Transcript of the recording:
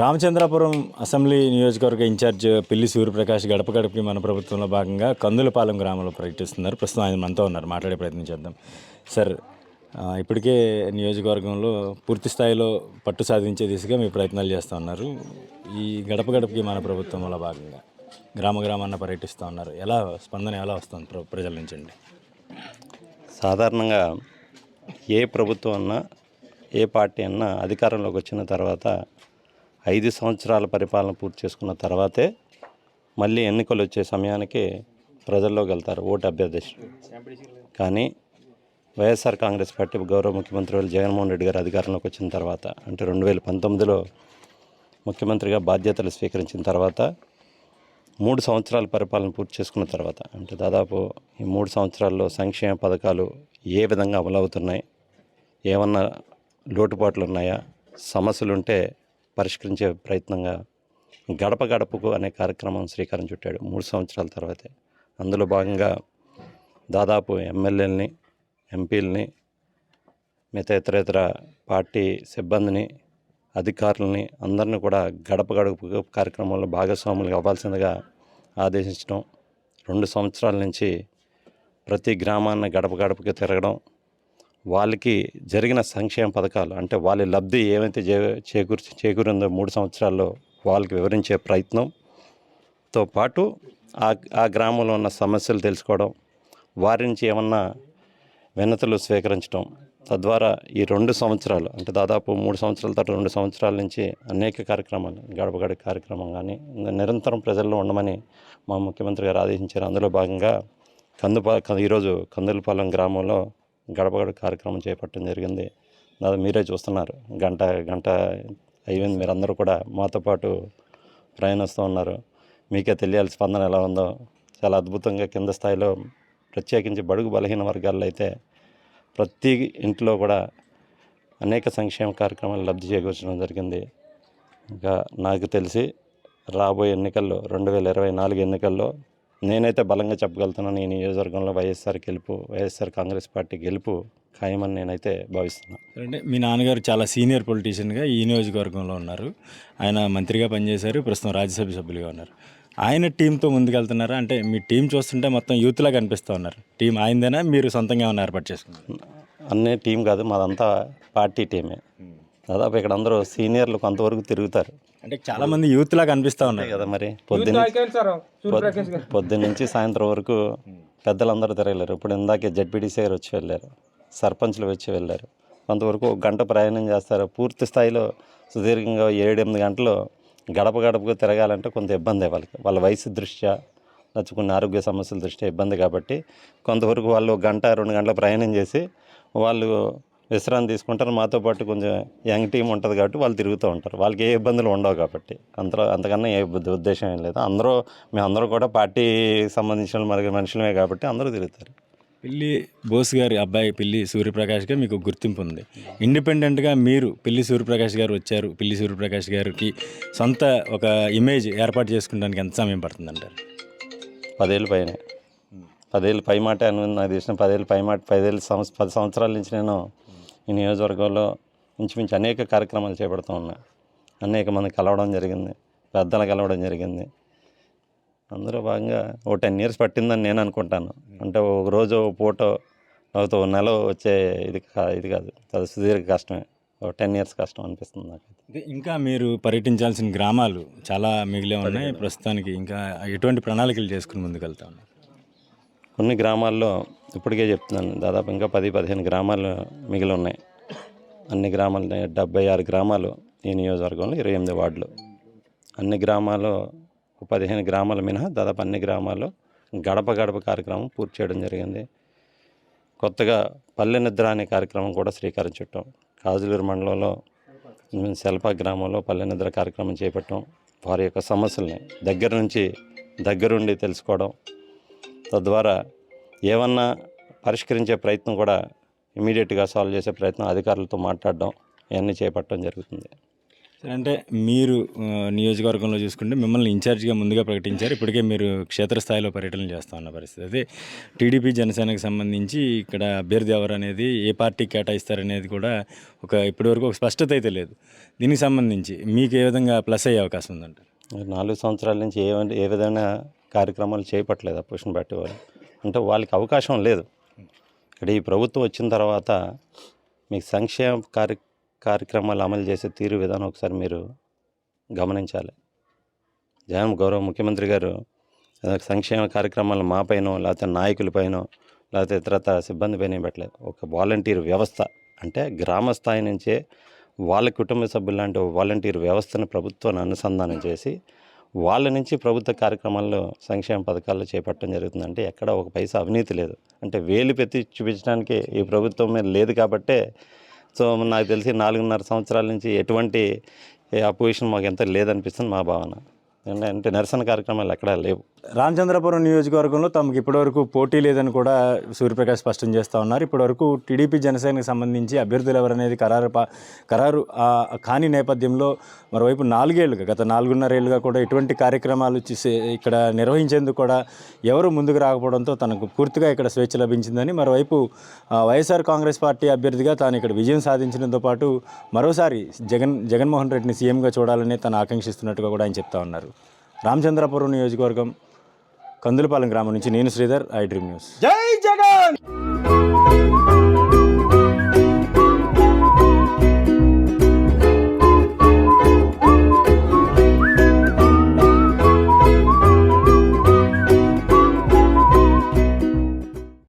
Ramachandrapuram assembly నియోజకవర్గ incharge పిల్లి సూర్యప్రకాష్ గడప గడపకి మన ప్రభుత్వంలో భాగంగా కందులపాలెం గ్రామంలో పర్యటిస్తున్నారు. ప్రస్తుతం ఆయన మనతో ఉన్నారు, మాట్లాడే ప్రయత్నం చేద్దాం. సార్, ఇప్పటికే నియోజకవర్గంలో పూర్తి స్థాయిలో పట్టు సాధించే దిశగా మీ ప్రయత్నాలు చేస్తూ ఉన్నారు. ఈ గడప గడపకి మన ప్రభుత్వంలో భాగంగా గ్రామాన్న పర్యటిస్తూ ఉన్నారు. స్పందన ఎలా వస్తుంది ప్రజల నుంచి అండి? సాధారణంగా ఏ ప్రభుత్వం అన్నా, ఏ పార్టీ అన్నా అధికారంలోకి వచ్చిన తర్వాత 5 సంవత్సరాల పరిపాలన పూర్తి చేసుకున్న తర్వాతే మళ్ళీ ఎన్నికలు వచ్చే సమయానికి ప్రజల్లోకి వెళ్తారు ఓటు అభ్యర్థిస్తారు. కానీ వైఎస్ఆర్ కాంగ్రెస్ పార్టీ గౌరవ ముఖ్యమంత్రి జగన్మోహన్ రెడ్డి గారు అధికారంలోకి వచ్చిన తర్వాత, అంటే 2019లో ముఖ్యమంత్రిగా బాధ్యతలు స్వీకరించిన తర్వాత 3 సంవత్సరాల పరిపాలన పూర్తి చేసుకున్న తర్వాత, అంటే దాదాపు ఈ 3 సంవత్సరాల్లో సంక్షేమ పథకాలు ఏ విధంగా అమలవుతున్నాయి, ఏమన్నా లోటుపాట్లు ఉన్నాయా, సమస్యలుంటే పరిష్కరించే ప్రయత్నంగా గడప గడపకు అనే కార్యక్రమం శ్రీకారం చుట్టాడు 3 సంవత్సరాల తర్వాతే. అందులో భాగంగా దాదాపు ఎమ్మెల్యేలని, ఎంపీలని, మిగతా ఇతర పార్టీ సిబ్బందిని, అధికారులని అందరినీ కూడా గడప గడపకు కార్యక్రమంలో భాగస్వాములు అవ్వాల్సిందిగా ఆదేశించడం, 2 సంవత్సరాల నుంచి ప్రతి గ్రామాన్ని గడప గడపకి తిరగడం, వాళ్ళకి జరిగిన సంక్షేమ పథకాలు అంటే వాళ్ళ లబ్ధి ఏమైతే చేకూరిందో 3 సంవత్సరాల్లో వాళ్ళకి వివరించే ప్రయత్నంతో పాటు ఆ గ్రామంలో ఉన్న సమస్యలు తెలుసుకోవడం, వారి నుంచి ఏమన్నా వినతులు స్వీకరించడం, తద్వారా ఈ 2 సంవత్సరాలు అంటే దాదాపు 3 సంవత్సరాల తర్వాత 2 సంవత్సరాల నుంచి అనేక కార్యక్రమాలు, గడప గడప కార్యక్రమం కానీ నిరంతరం ప్రజల్లో ఉండమని మా ముఖ్యమంత్రి గారు ఆదేశించారు. అందులో భాగంగా ఈరోజు కందులపాలెం గ్రామంలో గడప గడప కార్యక్రమం చేపట్టడం జరిగింది. మీరే చూస్తున్నారు, గంట అయ్యింది. మీరందరూ కూడా మాతో పాటు ప్రయాణిస్తూ ఉన్నారు. మీకే తెలియాలి స్పందన ఎలా ఉందో. చాలా అద్భుతంగా కింద స్థాయిలో ప్రత్యేకించి బడుగు బలహీన వర్గాల్లో అయితే ప్రతి ఇంట్లో కూడా అనేక సంక్షేమ కార్యక్రమాలు లబ్ధి చేకూర్చడం జరిగింది. ఇంకా నాకు తెలిసి రాబోయే ఎన్నికల్లో 2024 ఎన్నికల్లో నేనైతే బలంగా చెప్పగలుగుతున్నాను, ఈ నియోజకవర్గంలో వైఎస్ఆర్ కాంగ్రెస్ పార్టీ గెలుపు ఖాయమని నేనైతే భావిస్తున్నాను. అంటే మీ నాన్నగారు చాలా సీనియర్ పొలిటీషియన్గా ఈ నియోజకవర్గంలో ఉన్నారు. ఆయన మంత్రిగా పనిచేశారు, ప్రస్తుతం రాజ్యసభ సభ్యులుగా ఉన్నారు. ఆయన టీంతో ముందుకెళ్తున్నారా? అంటే మీ టీం చూస్తుంటే మొత్తం యూత్లా కనిపిస్తూ ఉన్నారు. టీం ఆయనదేనా, మీరు సొంతంగా ఏమైనా ఏర్పాటు చేసుకున్నారు? అన్నీ టీం కాదు, మాదంతా పార్టీ టీమే. దాదాపు ఇక్కడ అందరూ సీనియర్లు కొంతవరకు తిరుగుతారు. అంటే చాలా మంది యూత్లా కనిపిస్తూ ఉన్నారు కదా, మరి పొద్దున్నుంచి సాయంత్రం వరకు పెద్దలందరూ తిరగలేరు. ఇప్పుడు ఇందాకే జడ్పీటీసీ గారు వచ్చి వెళ్ళారు, సర్పంచ్లు వచ్చి వెళ్ళారు. కొంతవరకు 1 గంట ప్రయాణం చేస్తారు. పూర్తి స్థాయిలో సుదీర్ఘంగా 7-8 గంటలు గడప గడపకు తిరగాలంటే కొంత ఇబ్బంది. వాళ్ళ వయసు దృష్ట్యా, కొన్ని ఆరోగ్య సమస్యల దృష్ట్యా ఇబ్బంది. కాబట్టి కొంతవరకు వాళ్ళు 1 గంట 2 గంటల ప్రయాణం చేసి వాళ్ళు విశ్రాంతి తీసుకుంటారు. మాతో పాటు కొంచెం యంగ్ టీం ఉంటుంది కాబట్టి వాళ్ళు తిరుగుతూ ఉంటారు. వాళ్ళకి ఏ ఇబ్బందులు ఉండవు కాబట్టి అంతకన్నా ఏ ఉద్దేశం ఏం లేదు. మేమందరూ కూడా పార్టీకి సంబంధించిన మనుషులమే కాబట్టి అందరూ తిరుగుతారు. పిల్లి బోస్ గారి అబ్బాయి పిల్లి సూర్యప్రకాష్గా మీకు గుర్తింపు ఉంది. ఇండిపెండెంట్గా మీరు పిల్లి సూర్యప్రకాష్ గారు వచ్చారు, పిల్లి సూర్యప్రకాష్ గారికి సొంత ఒక ఇమేజ్ ఏర్పాటు చేసుకోవడానికి ఎంత సమయం పడుతుందంటారు? 10 ఏళ్ళ పైనే. 10 ఏళ్ళు పై మాట అని నాకు తెలిసిన 10 ఏళ్ళు పై మాట. 10 సంవత్సరాల నుంచి నేను ఈ నియోజకవర్గంలో ఇంచుమించు అనేక కార్యక్రమాలు చేపడుతూ ఉన్నా. అనేక మంది కలవడం జరిగింది, పెద్దలు కలవడం జరిగింది. అందులో భాగంగా 10 years పట్టిందని నేను అనుకుంటాను. అంటే ఒక రోజు ఫోటో ఒక నెల వచ్చే ఇది కాదు, చాలా సుదీర్ఘ కష్టమే. 10 years కష్టం అనిపిస్తుంది నాకు. ఇంకా మీరు పర్యటించాల్సిన గ్రామాలు చాలా మిగిలే ఉన్నాయి ప్రస్తుతానికి. ఇంకా ఎటువంటి ప్రణాళికలు చేసుకుని ముందుకెళ్తా ఉన్నారు? కొన్ని గ్రామాల్లో ఇప్పటికే చెప్తున్నాను, దాదాపు ఇంకా 10-15 గ్రామాలు మిగిలి ఉన్నాయి. అన్ని గ్రామాలు 76 గ్రామాలు ఈ నియోజకవర్గంలో, 28 వార్డులు. అన్ని గ్రామాలు 15 గ్రామాలు మినహా దాదాపు అన్ని గ్రామాల్లో గడప గడప కార్యక్రమం పూర్తి చేయడం జరిగింది. కొత్తగా పల్లె నిద్ర అనే కార్యక్రమం కూడా శ్రీకారం చుట్టాం. కాజులూరు మండలంలో శెల్ప గ్రామంలో పల్లె నిద్ర కార్యక్రమం చేపట్టాం. వారి యొక్క సమస్యల్ని దగ్గరుండి తెలుసుకోవడం, తద్వారా ఏమన్నా పరిష్కరించే ప్రయత్నం కూడా ఇమీడియట్గా సాల్వ్ చేసే ప్రయత్నం, అధికారులతో మాట్లాడడం, ఇవన్నీ చేపట్టడం జరుగుతుంది. సరే, అంటే మీరు నియోజకవర్గంలో చూసుకుంటే మిమ్మల్ని ఇన్ఛార్జిగా ముందుగా ప్రకటించారు. ఇప్పటికే మీరు క్షేత్రస్థాయిలో పర్యటనలు చేస్తూ ఉన్న పరిస్థితి. అదే టీడీపీ జనసేనకు సంబంధించి ఇక్కడ అభ్యర్థి ఎవరు అనేది ఏ పార్టీకి కేటాయిస్తారనేది కూడా ఇప్పటివరకు ఒక స్పష్టత అయితే లేదు. దీనికి సంబంధించి మీకు ఏ విధంగా ప్లస్ అయ్యే అవకాశం ఉందంట? 4 సంవత్సరాల నుంచి ఏ విధమైన కార్యక్రమాలు చేపట్టలేదు అపోజిషన్ పార్టీ వాళ్ళు. అంటే వాళ్ళకి అవకాశం లేదు. ఇక్కడ ఈ ప్రభుత్వం వచ్చిన తర్వాత మీకు సంక్షేమ కార్యక్రమాలు అమలు చేసే తీరు విధానం ఒకసారి మీరు గమనించాలి. గౌరవ ముఖ్యమంత్రి గారు సంక్షేమ కార్యక్రమాలు మాపైనో లేకపోతే నాయకులపైనో లేకపోతే ఇతరత్ర సిబ్బంది పైన పెట్టలేదు. ఒక వాలంటీర్ వ్యవస్థ అంటే గ్రామ స్థాయి నుంచే వాళ్ళ కుటుంబ సభ్యులు లాంటి వాలంటీర్ వ్యవస్థను ప్రభుత్వాన్ని అనుసంధానం చేసి వాళ్ళ నుంచి ప్రభుత్వ కార్యక్రమాల్లో సంక్షేమ పథకాలు చేపట్టడం జరుగుతుందంటే ఎక్కడ ఒక పైసా అవినీతి లేదు. అంటే వేలు పెట్టి చూపించడానికి ఈ ప్రభుత్వం మీద లేదు కాబట్టే సో నాకు తెలిసి 4.5 సంవత్సరాల నుంచి ఎటువంటి అపోజిషన్ మాకు ఎంత లేదనిపిస్తుంది మా భావన. అంటే నిరసన కార్యక్రమాలు ఎక్కడా లేవు. రామచంద్రపురం నియోజకవర్గంలో తమకు ఇప్పటివరకు పోటీ లేదని కూడా సూర్యప్రకాష్ స్పష్టం చేస్తూ ఉన్నారు. ఇప్పటివరకు టీడీపీ జనసేనకు సంబంధించి అభ్యర్థులు ఎవరనేది ఖరారు కాని నేపథ్యంలో మరోవైపు గత 4.5 ఏళ్ళుగా కూడా ఎటువంటి కార్యక్రమాలు ఇక్కడ నిర్వహించేందుకు కూడా ఎవరు ముందుకు రాకపోవడంతో తనకు పూర్తిగా ఇక్కడ స్వేచ్ఛ లభించిందని, మరోవైపు వైఎస్ఆర్ కాంగ్రెస్ పార్టీ అభ్యర్థిగా తాను ఇక్కడ విజయం సాధించడంతో పాటు మరోసారి జగన్మోహన్ రెడ్డిని సీఎంగా చూడాలని తను ఆకాంక్షిస్తున్నట్టుగా కూడా ఆయన చెప్తా ఉన్నారు. రామచంద్రపురం నియోజకవర్గం కందులపాలెం గ్రామం నుంచి నేను శ్రీధర్, ఐ డ్రీమ్ న్యూస్. జై జగన్.